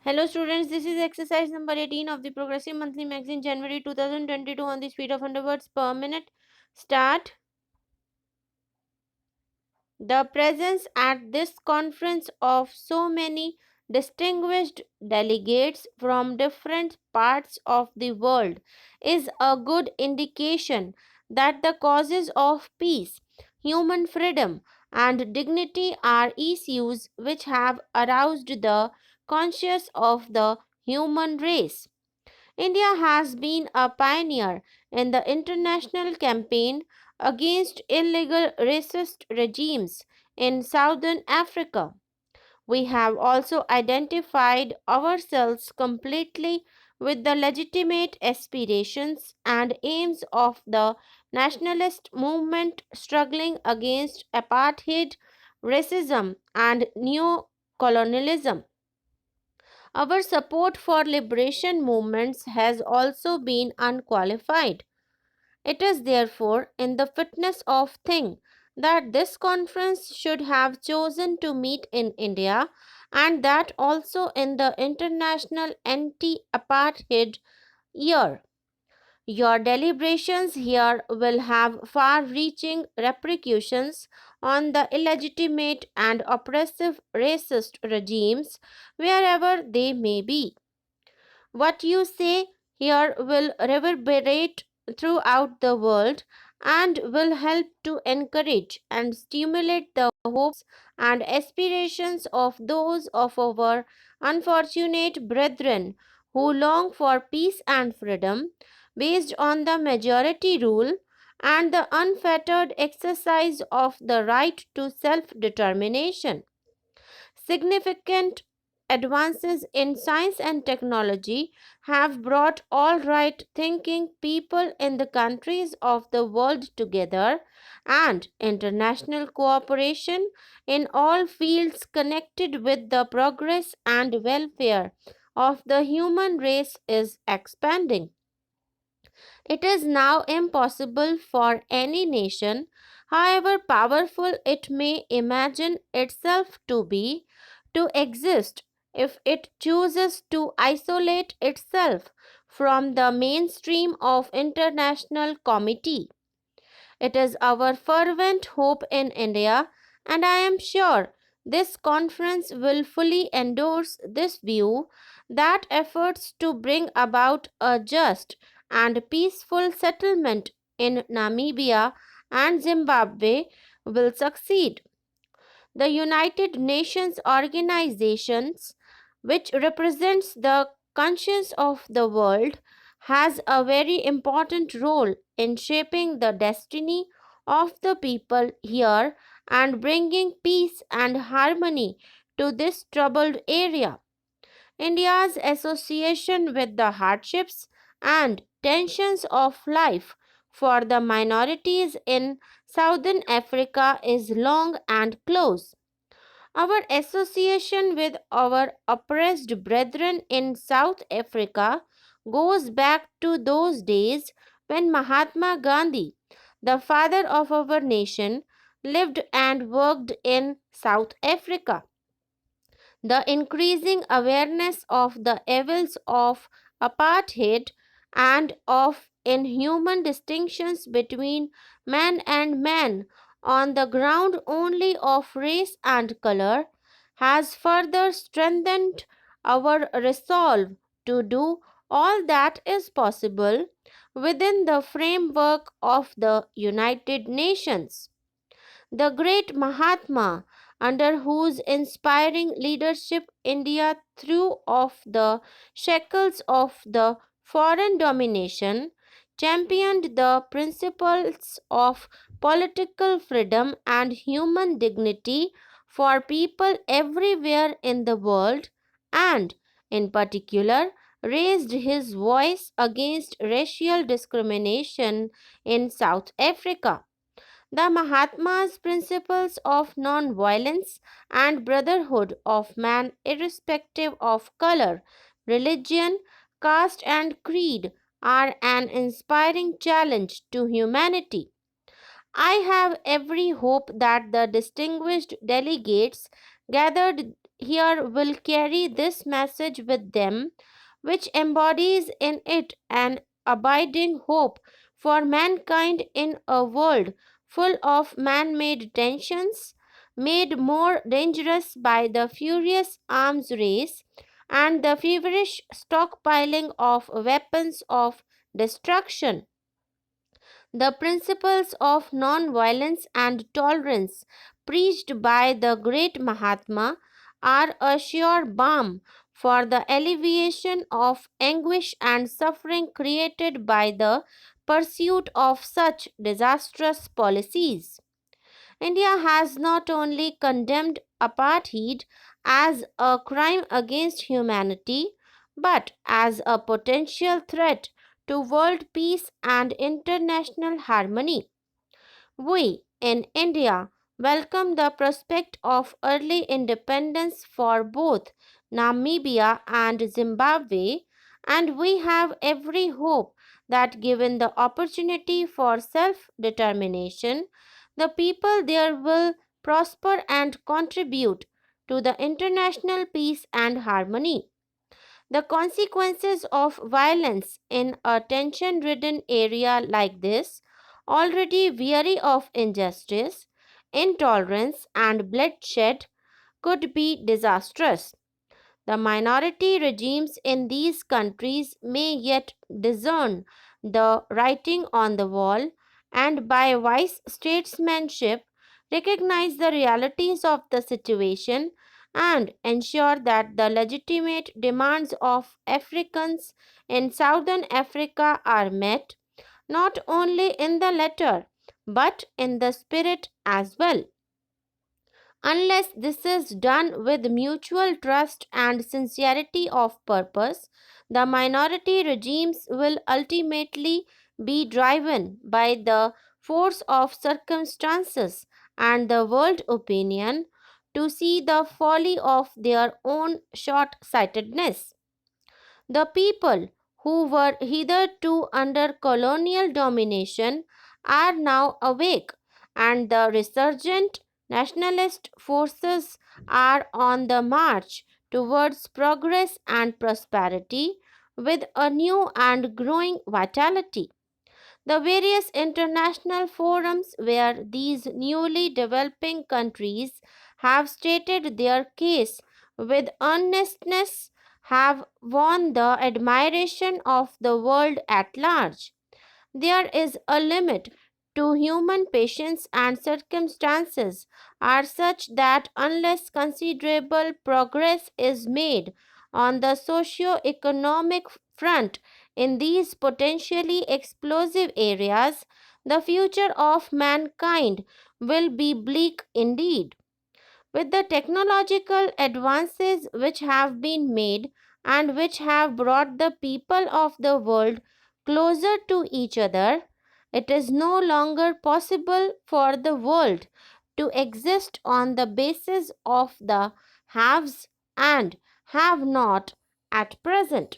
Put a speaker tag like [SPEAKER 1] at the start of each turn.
[SPEAKER 1] Hello students, this is exercise number 18 of the Progressive Monthly Magazine, January 2022, on the speed of 100 words per minute. Start. The presence at this conference of so many distinguished delegates from different parts of the world is a good indication that the causes of peace, human freedom, and dignity are issues which have aroused the conscience of the human race. India has been a pioneer in the international campaign against illegal racist regimes in southern Africa. We have also identified ourselves completely with the legitimate aspirations and aims of the nationalist movement struggling against apartheid, racism, and neo-colonialism. Our support for liberation movements has also been unqualified. It is therefore in the fitness of thing that this conference should have chosen to meet in India, and that also in the International Anti-Apartheid Year. Your deliberations here will have far reaching repercussions on the illegitimate and oppressive racist regimes wherever they may be. What you say here will reverberate throughout the world and will help to encourage and stimulate the hopes and aspirations of those of our unfortunate brethren who long for peace and freedom based on the majority rule and the unfettered exercise of the right to self determination. Significant advances in science and technology have brought all right thinking people in the countries of the world together, and international cooperation in all fields connected with the progress and welfare of the human race is expanding. It is now impossible for any nation, however powerful it may imagine itself to be, to exist if it chooses to isolate itself from the mainstream of international committee. It is our fervent hope in India, and I am sure this conference will fully endorse this view, that efforts to bring about a just and peaceful settlement in Namibia and Zimbabwe will succeed. The United Nations organizations, which represents the conscience of the world, has a very important role in shaping the destiny of the people here and bringing peace and harmony to this troubled area. India's association with the hardships and tensions of life for the minorities in Southern Africa is long and close. Our association with our oppressed brethren in South Africa goes back to those days when Mahatma Gandhi, the father of our nation, lived and worked in South Africa. The increasing awareness of the evils of apartheid and of inhuman distinctions between man and man on the ground only of race and color has further strengthened our resolve to do all that is possible within the framework of the United Nations. The great Mahatma, under whose inspiring leadership India threw off the shackles of the foreign domination, championed the principles of political freedom and human dignity for people everywhere in the world, and, in particular, raised his voice against racial discrimination in South Africa. The Mahatma's principles of non-violence and brotherhood of man irrespective of color, religion, caste and creed are an inspiring challenge to humanity. I have every hope that the distinguished delegates gathered here will carry this message with them, which embodies in it an abiding hope for mankind in a world full of man made tensions, made more dangerous by the furious arms race and the feverish stockpiling of weapons of destruction. The principles of non-violence and tolerance preached by the great Mahatma are a sure balm for the alleviation of anguish and suffering created by the pursuit of such disastrous policies. India has not only condemned apartheid as a crime against humanity, but as a potential threat to world peace and international harmony. We in India welcome the prospect of early independence for both Namibia and Zimbabwe, and we have every hope that given the opportunity for self determination, the people there will prosper and contribute to the international peace and harmony. The consequences of violence in a tension ridden area like this, already weary of injustice, intolerance, and bloodshed, could be disastrous. The minority regimes in these countries may yet discern the writing on the wall and, by wise statesmanship, recognize the realities of the situation and ensure that the legitimate demands of Africans in southern Africa are met, not only in the letter but in the spirit as well. Unless this is done with mutual trust and sincerity of purpose, the minority regimes will ultimately be driven by the force of circumstances and the world opinion to see the folly of their own short sightedness. The people who were hitherto under colonial domination are now awake, and the resurgent nationalist forces are on the march towards progress and prosperity with a new and growing vitality. The various international forums where these newly developing countries have stated their case with earnestness have won the admiration of the world at large. There is a limit to human patience, and circumstances are such that unless considerable progress is made on the socio-economic front in these potentially explosive areas, the future of mankind will be bleak indeed. With the technological advances which have been made and which have brought the people of the world closer to each other, it is no longer possible for the world to exist on the basis of the haves and have not at present.